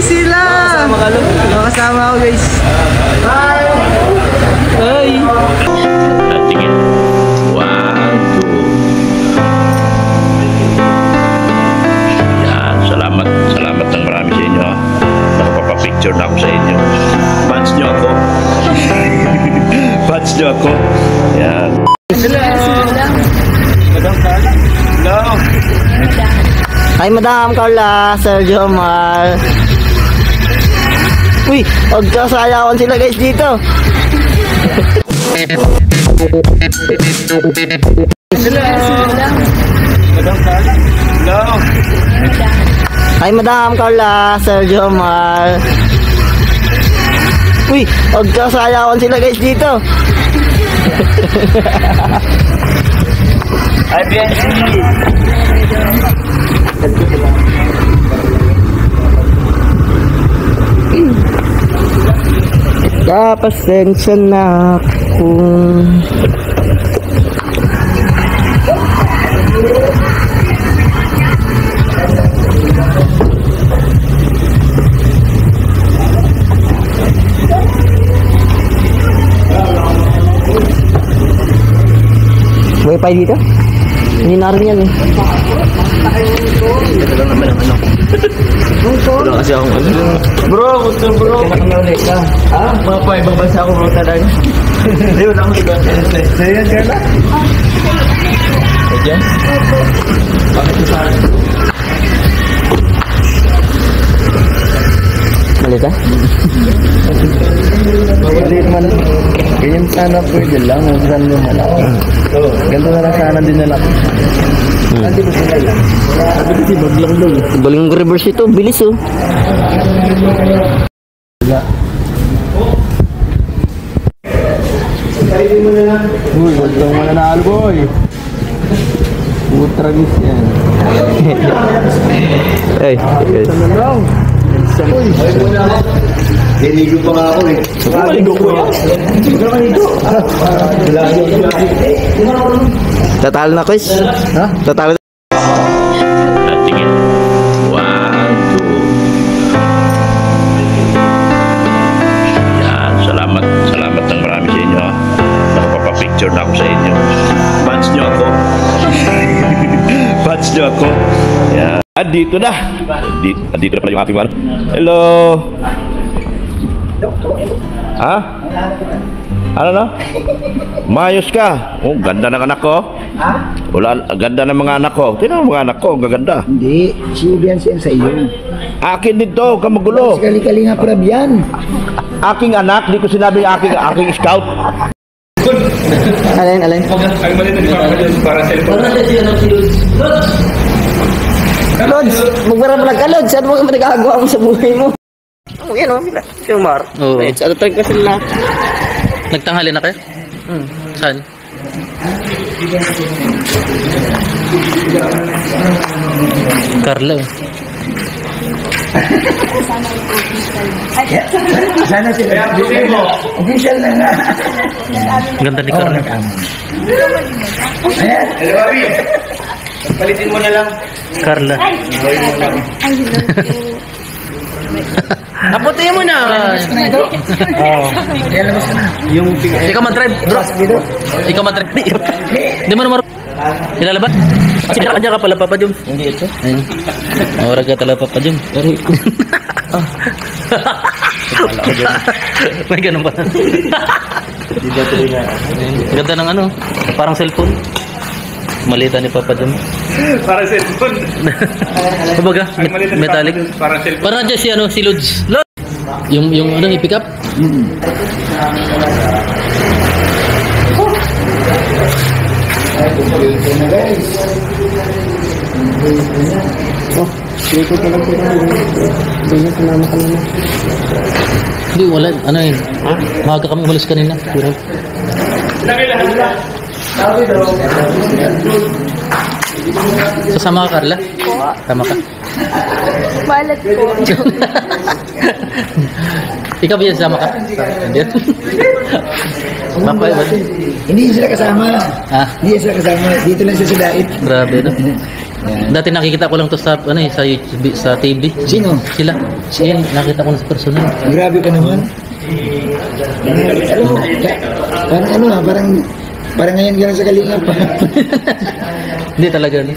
Sila! Kasama ako guys. Hi! Hi! Tingin. 1, 2. Yan. Salamat ng marami sa inyo. Nakapapapicture na ako sa inyo. Fans nyo ako. Fans nyo ako. Yan. Hello! Hello! Hi Madam Carla, Sir Jomar. Uy, magkasayawan sila guys dito. Hello! Madam Carla. Hello! Hi Madam Carla, Sir Jomar. Uy, magkasayawan sila guys dito. Hi BNC. Pasensya na kung wifi dito? Hindi narin yan eh. Wala kasi akong ano. Bro, gusto bro. Kinakanulit ka. Ha? Mga pa, ibang bansa ako bro talaga. Hindi, wala akong ibang bansa. Sa'yo yan, Carla? Okay? Bakit ito sa'yo? Mali ka? Mali naman. Ganyan sana pwede lang. Huwag saan yung malaki. Ganito na lang sana din nila. Hindi mo sila lang. Sabi kasi baglang daw. Baling reverse ito. Bilis oh. Kainin mo na lang. Uy, wag kang mananalo boy. Utragis yan. Ay, guys. Sana lang. Uy, niligo pa nga ako eh. Niligo ko yan. Tatalo na, Chris. Ha? Tatalo na. Tingin. 1, 2. Yan. Salamat ng marami sa inyo. Nakapapapicture na ako sa inyo. Fans nyo ako. Fans nyo ako. Yan. Dito na. Dito na pala yung ating ano. Hello. Ha? Ano na? Mayos ka. Oh, ganda ng anak ko. Ha? Wala, ganda ng mga anak ko. Tingnan mo mga anak ko, gaganda. Hindi, si Biansen sa iyo. Akin dito, kamagulo. Kali-kali nga prab yan. Aking anak, di ko sinabi aking scout. Alin? Ay, mali na di ba? Para cellphone. Lods, magbarablag ka Lods. Saan mo ka nagagawa mo sa buhay mo? Oh, yan o. Jomar. Oo. Ano tayo ka sila? Nagtanghali na kayo? Saan? Carla. Sana sila. Official na nga. Ganda ni Carla. Hello, Abi. Palitin mo na lang. Carla. Naputi mo na. Yung Ikaw man-drive, bro. Ikaw man-drive. Hindi mo naman. Ilalabas? Kasi kanya ka pala, Papa Jom. Hindi ito. Ayun. Mawara ka talaga, Papa Jom. May ganun pa. Ganda ng ano, parang cellphone. Malita ni Papa Jom. Para cellphone. Kumbaga, metallic. Para cellphone. Parang dyan si, ano, si Lods. Yung ano, i-pick up? Hindi, wala. Ano yun? Maaga kami umalis kanina. Pero sasama ka, Carla? Tama ka. Balat po. Ikaw ba yan sama ka? Hindi. Bakit? Hindi sila kasama. Ah, Hindi sila kasama. Dito lang sila sa dait. grabe no. Dati nakikita ko lang to sa ano eh, sa YouTube, sa TV. Sino? Sila. Siya, nakita ko na sa personal. Grabe ka naman. Alam mo, parang ano ha, parang ngayon ka lang sa kalingap. Hindi talaga no.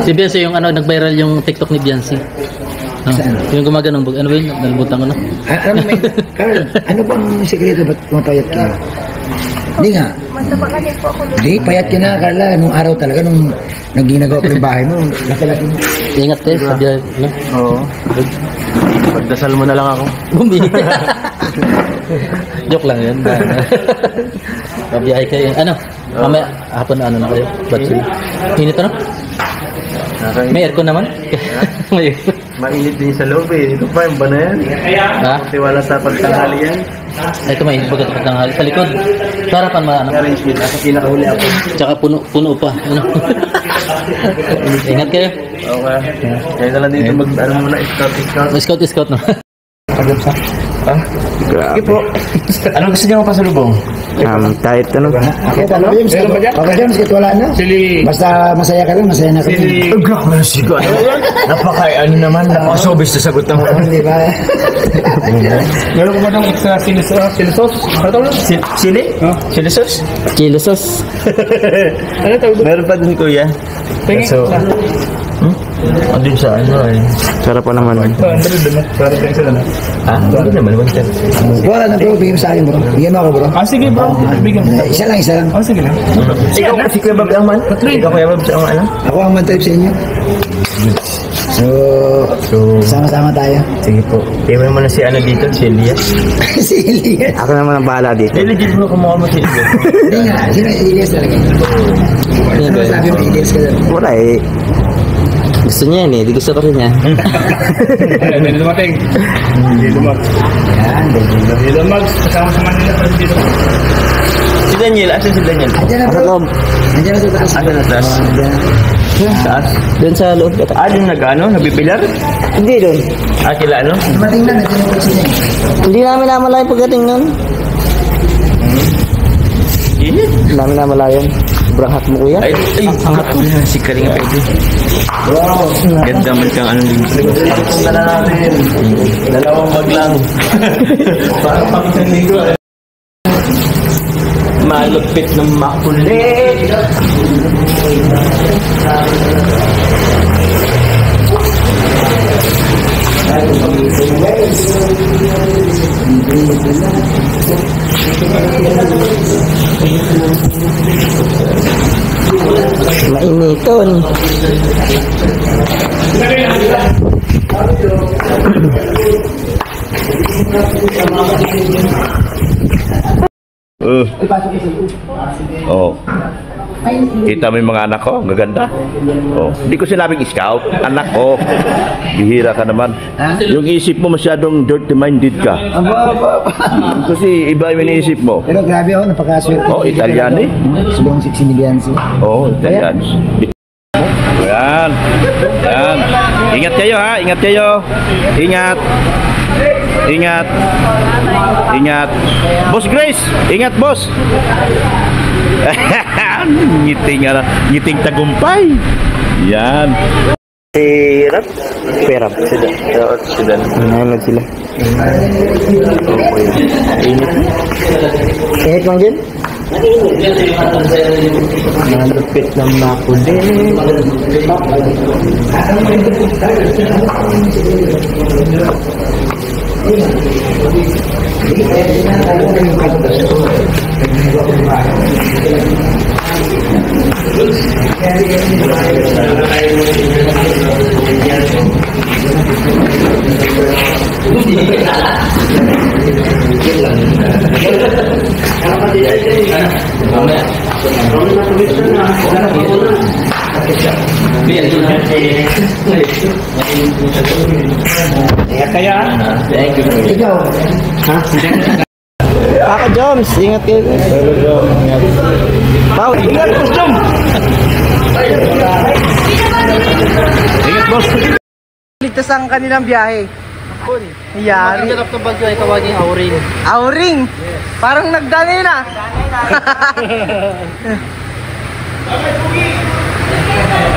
Si Beyonce yung ano, nag-viral yung TikTok ni Beyonce. No? Saan? Yung gumaganong, ano ba yun? Nalimutan ko na. Alam mo, Carl, ano bang sekreto ba't mapayat ka? Hindi nga. Matapakanin po ako. Hindi, payat ka na, Carla. Nung araw talaga, nung nagginagawa ko yung bahay mo, laki-laki mo. Ingat kayo sa biyahe. No? Oo. Pagdasal mo na lang ako. Bumili. Joke lang yun. Pabiyahe kayo. Ano? Mamaya, hapon na ano na kayo? Batsul. Init ano? May aircon naman? May aircon. Mainit din sa loob eh. Ito pa yung ba na yan? Ha? Tiwala sa pagtanghali yan. Ito may bagat ng hali. Sa likod. Sa harapan ano? Arrangement. Ako pinakahuli ako. Tsaka puno pa. Ano? Ingat kayo. Okay. Kaya na lang dito ano muna, Scout no. Pagod sa? Ah? Grabe. Sige po. Anong gusto niyo pasalubong? Kahit ano. Okay, Papa James, Papa James, kahit wala na. Basta masaya ka lang, masaya na kami. Grabe na sigo. Ano naman, napakasobis sa sagot ng Di ba? Meron ko ba ng extra silisos? Ano tawag? Sili? Sili sauce? Kilo sauce. Ano tawag? Meron pa din kuya. Tingin. So, andun sa ano eh. Sarap pa naman. Para tayo sila na. Hindi naman. Wala na bro, bigyan mo sa akin bro. Bigyan mo ako bro. Ah, sige bro. Bigyan mo. Isa lang. Ah, sige lang. Ikaw si Kuya Bob ang man? Ikaw Kuya Bob sa ano? Ako ang man-type sa inyo. So, sama-sama tayo. Sige po. Tingnan mo na si ano dito, si Elias. Si Elias. Ako naman ang bahala dito. Legit mo kumuha mo si Elias. Hindi nga, sino Elias talaga? Ano sabi mo Elias ka doon? Wala eh. Gusto niya yun eh. Di gusto ko rin niya. Hindi dumating. Hindi dumating. Yan, Hindi dumating. Kasama sa Manila. Pero hindi dumating. Si Daniel. Asan si Daniel? Andiyan na bro. Andiyan na sa taas. Asan na taas? Taas? Doon sa loob. Yung nag-ano? Nabipilar? Hindi doon. Sila ano? Dumating na, nandiyan na kotse niya. Hindi namin namalayan pagdating nun. Init. Hindi namin namalayan. Sobrang hot mo kuya. Ay, ang hot mo. Si Karinga Pwede. Wow. Ganda man kang ano dito. Ito na natin. Dalawang bag lang. Parang pang isang linggo. Malupit ng makulit. Mainiton. Oh. Kita mo yung mga anak ko, gaganda. Oh, hindi ko sinabing scout, anak ko. Bihira ka naman. Yung isip mo masyadong dirty-minded ka. Kasi iba yung iniisip mo. Pero grabe ako, napakaswerte. Oh, Italian eh. Subong siksinigan siya. Oh, Italian. Yan. Yan. Ingat kayo ha, ingat kayo. Ingat. Ingat. Ingat. Boss Grace, ingat boss. Ngiting tagumpay. Yan. Perap. Sila. Nanonood sila. Ingat lang din. Malupit ng makulit. Ikaw, Ako Joms, ingat kayo. Pao, ingat boss Joms. Ingat boss. Ligtas ang kanilang biyahe. Yari. Ang ng bagyo ay tawaging auring. Auring. Parang nagdani na.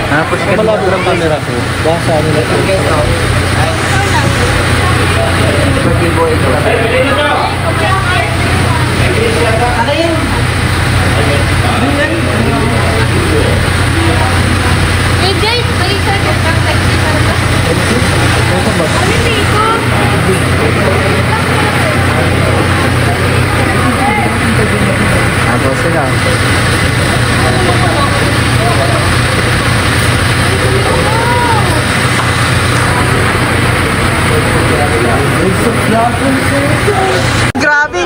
Tapos ka malabo ng camera ko. Basa nila ito. Hey guys, balik sa akin. Ano dito? Ako sila. Grabe.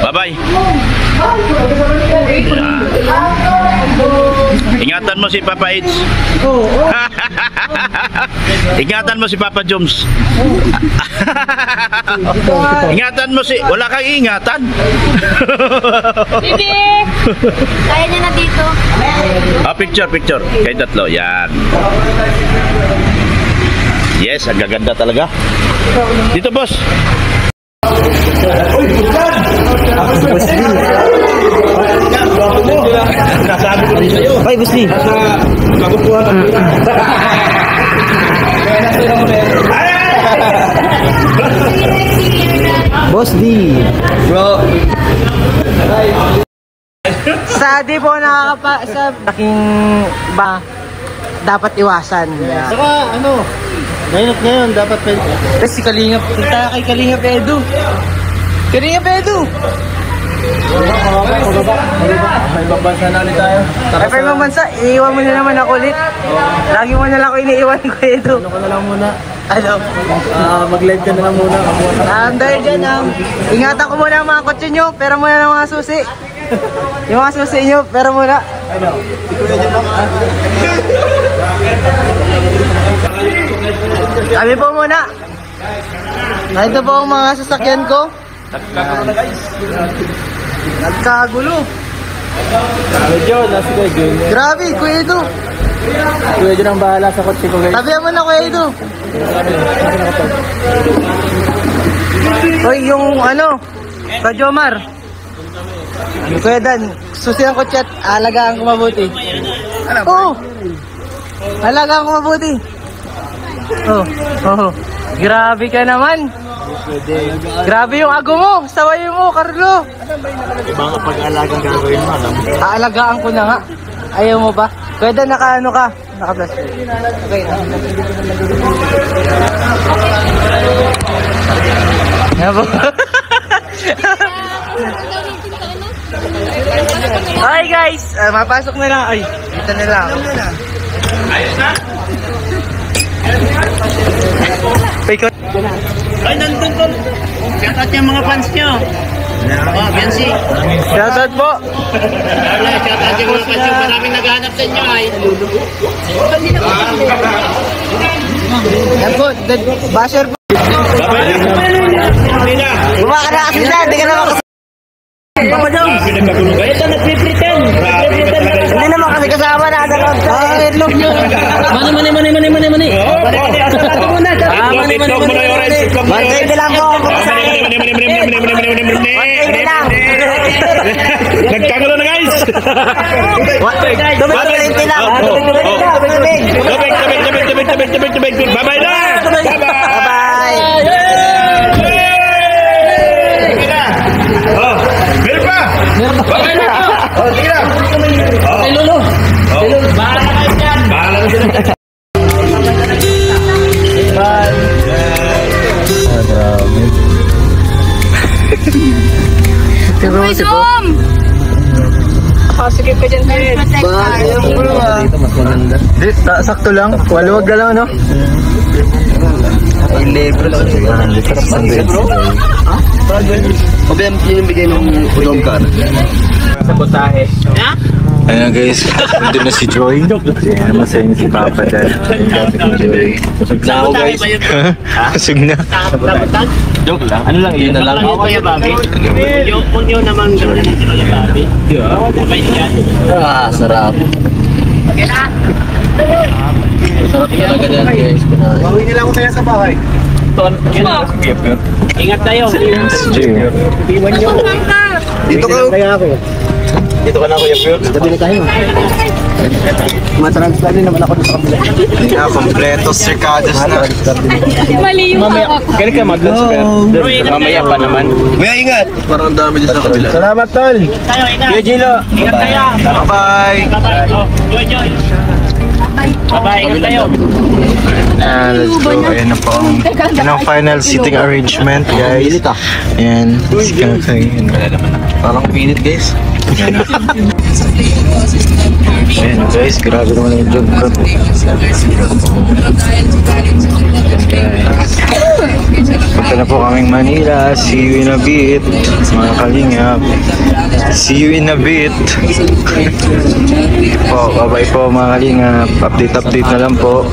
Bye-bye. Ingatan mo si Papa Itz. Ingatan mo si Papa Joms. Ingatan mo si... Wala kang ingatan. Bibi! Kaya niya na dito. Picture. Kayo tatlo. Yan. Yes, ang gaganda talaga. Dito, boss. Bye, Boss D. Boss D. Bro. Sa di po sa laking ba dapat iwasan. Saka ano, ngayon dapat Tapos si Kalingap, punta kay Kalingap Edu. Kalingap Edu! may babansa na ulit tayo. Ay, pero mabansa, iiwan mo na naman ako ulit. Lagi mo na lang ako iniiwan ko, Edu. Ano ko na lang muna. Ano? Mag-live ka na lang muna. Dahil dyan, ingatan ko muna ang mga kotse nyo, pero muna ng mga susi. Yung mga susi nyo, pero muna. Kami po muna. Ito po ang mga sasakyan ko. Nagkagulo. Medyo, nasa ko yun. Grabe, Kuya Edu. Kuya dyan ang bahala sa kotse ko guys. Tabihan mo na, Kuya Edu. Hoy, yung ano, Radyo Omar. Kuya Dan, susihan ko chat, alagaan ko mabuti. Oo. Alagaan ko mabuti. Oh. Grabe ka naman. Grabe yung ago mo. Saway mo, Carlo. Mga pag-alagang gagawin mo, alam mo. Aalagaan ko na nga. Ayaw mo ba? Kuya Dan, naka-ano ka? Naka-plastic. Okay. Ano po? Hi guys! Mapasok na lang. Ay, dito na lang. Ayos na? Ay, nandun ko. Shoutout yung mga fans nyo. Oh, Biancy. Shoutout po. Wala, shoutout yung mga fans nyo. Maraming naghahanap sa inyo ay. Yan po, basher po. Bumaka na kasi na, hindi ka naman kasi. Papa Jones! Ito, nagpipretend. Hindi naman kasi kasama na sa loob sa itlog nyo. Mani. Mani. Bantay lang po ako sa Bantay lang. Nagkagulo na guys! Tumig lang. Tubig. Bye-bye na! Bye-bye. Meron pa! Bye-bye na! Sige na! Ay, Lolo. Bahala kayo dyan. Bahala na sila. Uy, Zoom! Sige pa dyan, Fred. Sakto lang. Waluwag na lang, no? Ang libro lang. O ba yung bigay ng udong ka? Ayan guys, nandun na si Joy. Ayan, masaya si Papa dyan. Busog na ako guys. Busog na. Joke lang. Ano lang, yun na lang. Ako yung babi. Yung naman gawin yung babi. Mabait yan. Ah, sarap. Sarap talaga dyan guys. Bawi nila ako tayo sa bahay. Ingat tayo. Iwan nyo. Dito ka. Kaya ako. Dito ka na Kuya Phil. Gabi na tayo. Matransfer din naman ako sa kabila. Hindi na, kompleto circados na. Mali yung hawak. Kailan ka mag-lunch ka? Mamaya pa naman. Kuya, ingat. Parang dami din sa kabila. Salamat, tol. Tayo, ingat. Kuya Gilo. Ingat tayo. Bye-bye! Oh, Joy. Bye-bye, ingat tayo. Let's go. Ayan na po ang final seating arrangement, guys. Ayan. Parang pinit, guys. Ayan guys, grabe naman yung job ko. Punta na po kaming Manila. See you in a bit, mga kalingap. See you in a bit. Po, bye-bye po mga kalingap. Update na lang po.